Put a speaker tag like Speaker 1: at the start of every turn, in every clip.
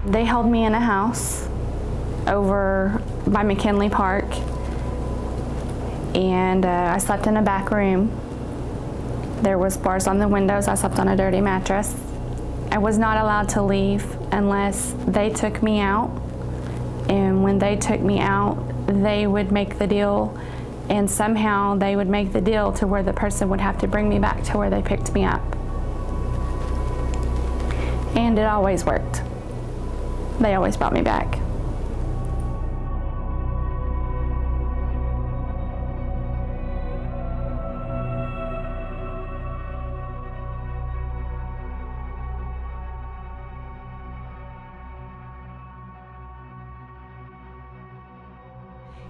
Speaker 1: They held me in a house over by McKinley Park, and I slept in a back room. There was bars on the windows. I slept on a dirty mattress. I was not allowed to leave unless they took me out, and when they took me out, they would make the deal, and somehow they would make the deal to where the person would have to bring me back to where they picked me up. And it always worked. They always brought me back.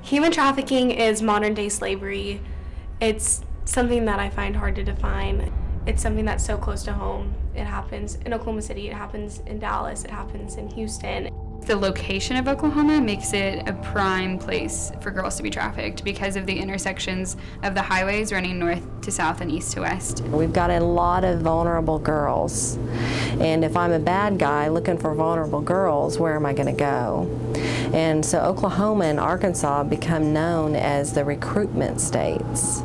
Speaker 2: Human trafficking is modern day slavery. It's something that I find hard to define. It's something that's so close to home. It happens in Oklahoma City, it happens in Dallas, it happens in Houston.
Speaker 3: The location of Oklahoma makes it a prime place for girls to be trafficked because of the intersections of the highways running north to south and east to west.
Speaker 4: We've got a lot of vulnerable girls, and if I'm a bad guy looking for vulnerable girls, where am I going to go? And so Oklahoma and Arkansas become known as the recruitment states.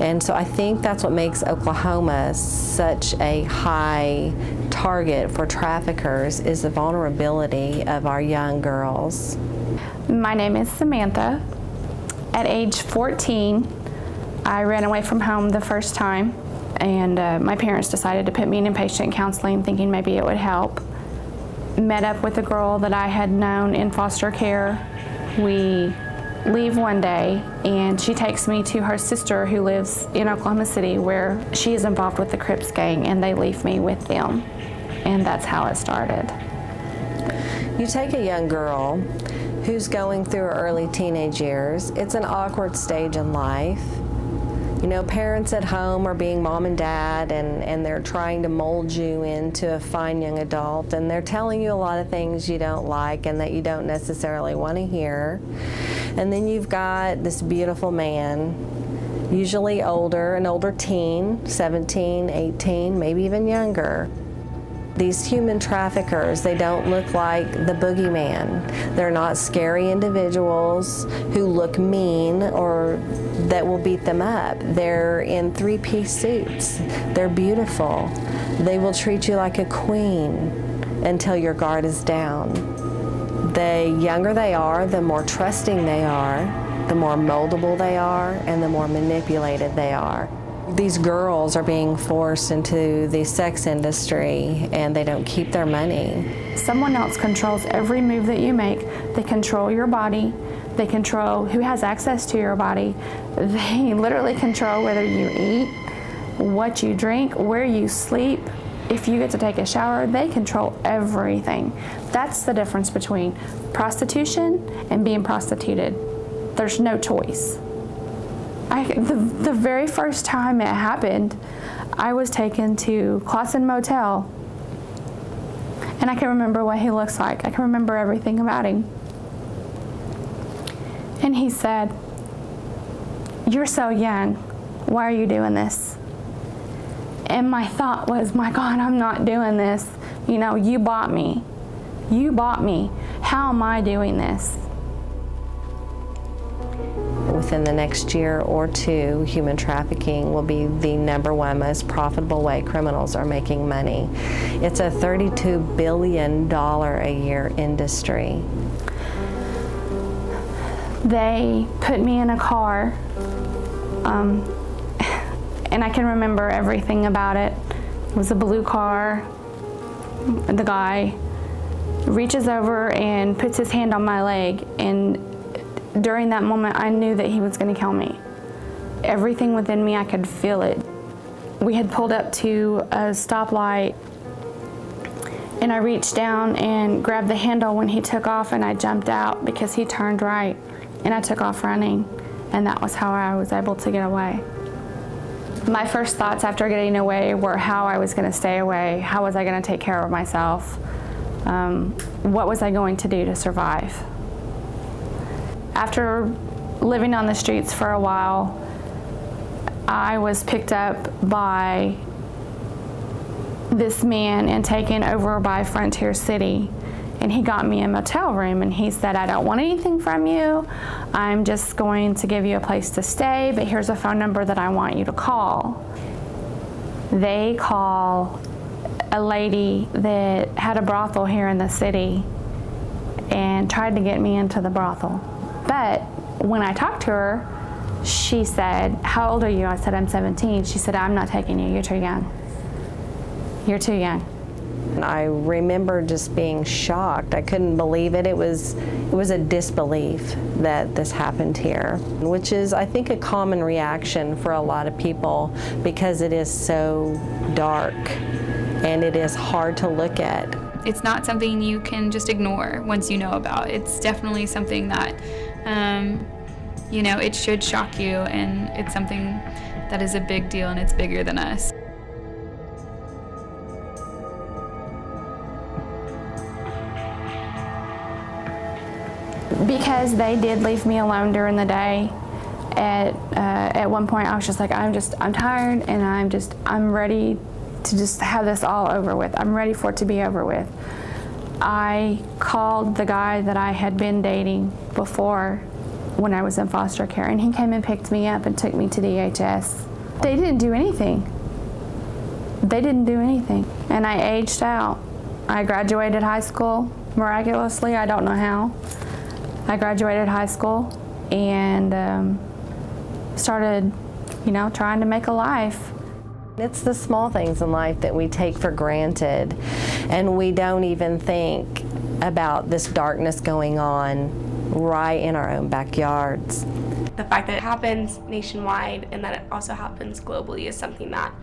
Speaker 4: And so I think that's what makes Oklahoma such a high target for traffickers, is the vulnerability of our young girls.
Speaker 1: My name is Samantha. At age 14, I ran away from home the first time, and my parents decided to put me in inpatient counseling, thinking maybe it would help. Met up with a girl that I had known in foster care. We leave one day, and she takes me to her sister who lives in Oklahoma City, where she is involved with the Crips gang, and they leave me with them. And that's how it started.
Speaker 4: You take a young girl who's going through her early teenage years. It's an awkward stage in life. You know, parents at home are being mom and dad, and they're trying to mold you into a fine young adult, and they're telling you a lot of things you don't like and that you don't necessarily want to hear. And then you've got this beautiful man, usually older, an older teen, 17, 18, maybe even younger. These human traffickers, they don't look like the boogeyman. They're not scary individuals who look mean or that will beat them up. They're in three-piece suits. They're beautiful. They will treat you like a queen until your guard is down. The younger they are, the more trusting they are, the more moldable they are, and the more manipulated they are. These girls are being forced into the sex industry, and they don't keep their money.
Speaker 1: Someone else controls every move that you make. They control your body. They control who has access to your body. They literally control whether you eat, what you drink, where you sleep. If you get to take a shower, they control everything. That's the difference between prostitution and being prostituted. There's no choice. The very first time it happened, I was taken to Clausen Motel, and I can remember what he looks like. I can remember everything about him. And he said, "You're so young. Why are you doing this?" And my thought was, my God, I'm not doing this. You know, you bought me. You bought me. How am I doing this?
Speaker 4: Within the next year or two, human trafficking will be the #1 most profitable way criminals are making money. It's a $32 billion a year industry.
Speaker 1: They put me in a car, and I can remember everything about it. It was a blue car. The guy reaches over and puts his hand on my leg, and during that moment, I knew that he was going to kill me. Everything within me, I could feel it. We had pulled up to a stoplight, and I reached down and grabbed the handle when he took off, and I jumped out because he turned right, and I took off running, and that was how I was able to get away. My first thoughts after getting away were how I was going to stay away, how was I going to take care of myself, what was I going to do to survive. After living on the streets for a while, I was picked up by this man and taken over by Frontier City. And he got me a motel room, and he said, I don't want anything from you. I'm just going to give you a place to stay, but here's a phone number that I want you to call. They call a lady that had a brothel here in the city and tried to get me into the brothel. But when I talked to her, she said, how old are you? I said, I'm 17. She said, I'm not taking you. You're too young. You're too young.
Speaker 4: And I remember just being shocked. I couldn't believe it. It was a disbelief that this happened here, which is, I think, a common reaction for a lot of people because it is so dark and it is hard to look at.
Speaker 3: It's not something you can just ignore once you know about. It's definitely something that, it should shock you, and it's something that is a big deal, and it's bigger than us.
Speaker 1: Because they did leave me alone during the day. At one point, I was just like, I'm tired, and I'm ready to just have this all over with. I'm ready for it to be over with. I called the guy that I had been dating before when I was in foster care, and he came and picked me up and took me to DHS. They didn't do anything. They didn't do anything. And I aged out. I graduated high school miraculously. I don't know how. I graduated high school and started, trying to make a life.
Speaker 4: It's the small things in life that we take for granted, and we don't even think about this darkness going on right in our own backyards.
Speaker 2: The fact that it happens nationwide and that it also happens globally is something that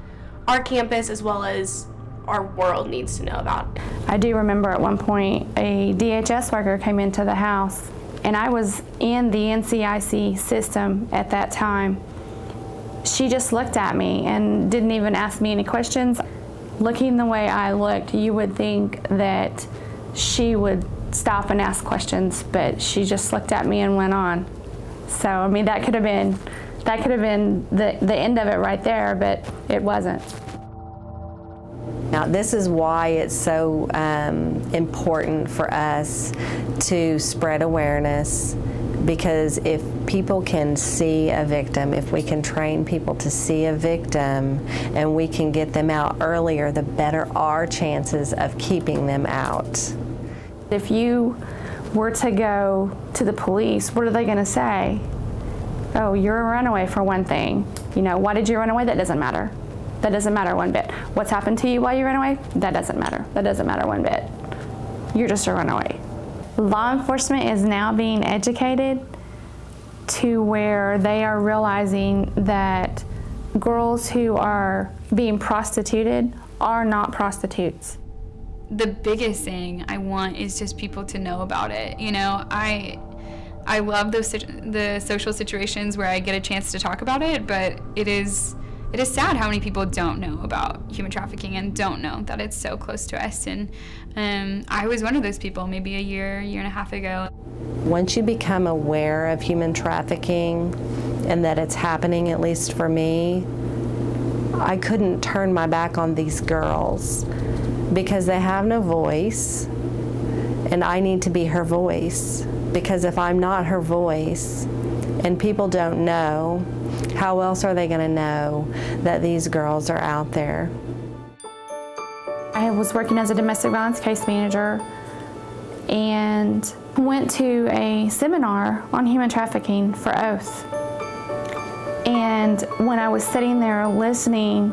Speaker 2: our campus as well as our world needs to know about.
Speaker 1: I do remember at one point a DHS worker came into the house, and I was in the NCIC system at that time. She just looked at me and didn't even ask me any questions. Looking the way I looked, you would think that she would stop and ask questions, but she just looked at me and went on. So, I mean, that could have been the end of it right there, but it wasn't.
Speaker 4: Now, this is why it's so important for us to spread awareness, because if people can see a victim, if we can train people to see a victim and we can get them out earlier, the better our chances of keeping them out.
Speaker 1: If you were to go to the police, what are they going to say? Oh, you're a runaway for one thing. Why did you run away? That doesn't matter. That doesn't matter one bit. What's happened to you while you ran away? That doesn't matter. That doesn't matter one bit. You're just a runaway. Law enforcement is now being educated to where they are realizing that girls who are being prostituted are not prostitutes.
Speaker 3: The biggest thing I want is just people to know about it. I love the social situations where I get a chance to talk about it, but it is sad how many people don't know about human trafficking and don't know that it's so close to us. And I was one of those people maybe a year and a half ago.
Speaker 4: Once you become aware of human trafficking and that it's happening, at least for me, I couldn't turn my back on these girls because they have no voice, and I need to be her voice, because if I'm not her voice and people don't know, how else are they going to know that these girls are out there?
Speaker 1: I was working as a domestic violence case manager and went to a seminar on human trafficking for Oath. And when I was sitting there listening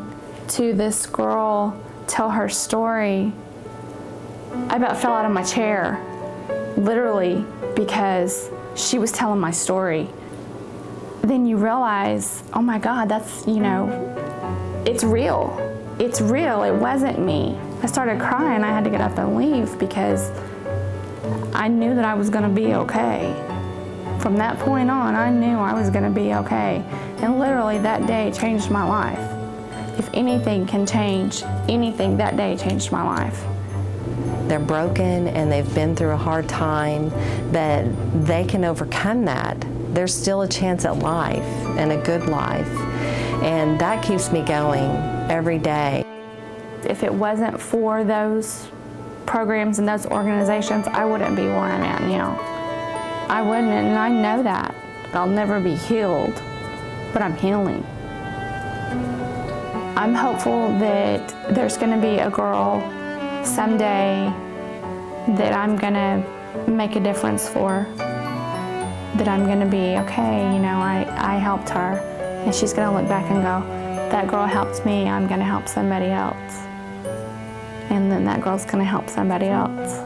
Speaker 1: to this girl tell her story, I about fell out of my chair, literally, because she was telling my story. Then you realize, oh my God, that's, it's real. It's real, it wasn't me. I started crying, I had to get up and leave because I knew that I was gonna be okay. From that point on, I knew I was gonna be okay. And literally that day changed my life. If anything can change anything, that day changed my life.
Speaker 4: They're broken and they've been through a hard time, but they can overcome that. There's still a chance at life and a good life. And that keeps me going every day.
Speaker 1: If it wasn't for those programs and those organizations, I wouldn't be where I'm at now. I wouldn't, and I know that. I'll never be healed, but I'm healing. I'm hopeful that there's going to be a girl someday that I'm going to make a difference for, that I'm going to be, okay, you know, I helped her, and she's going to look back and go, that girl helped me, I'm going to help somebody else. And then that girl's going to help somebody else.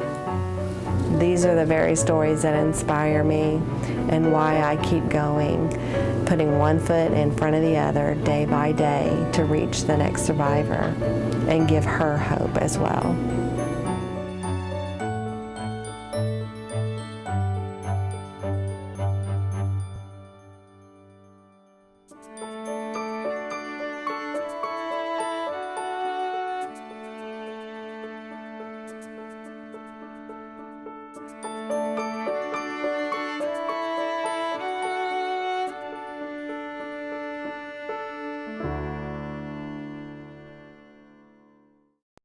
Speaker 4: These are the very stories that inspire me and why I keep going, putting one foot in front of the other day by day to reach the next survivor and give her hope as well.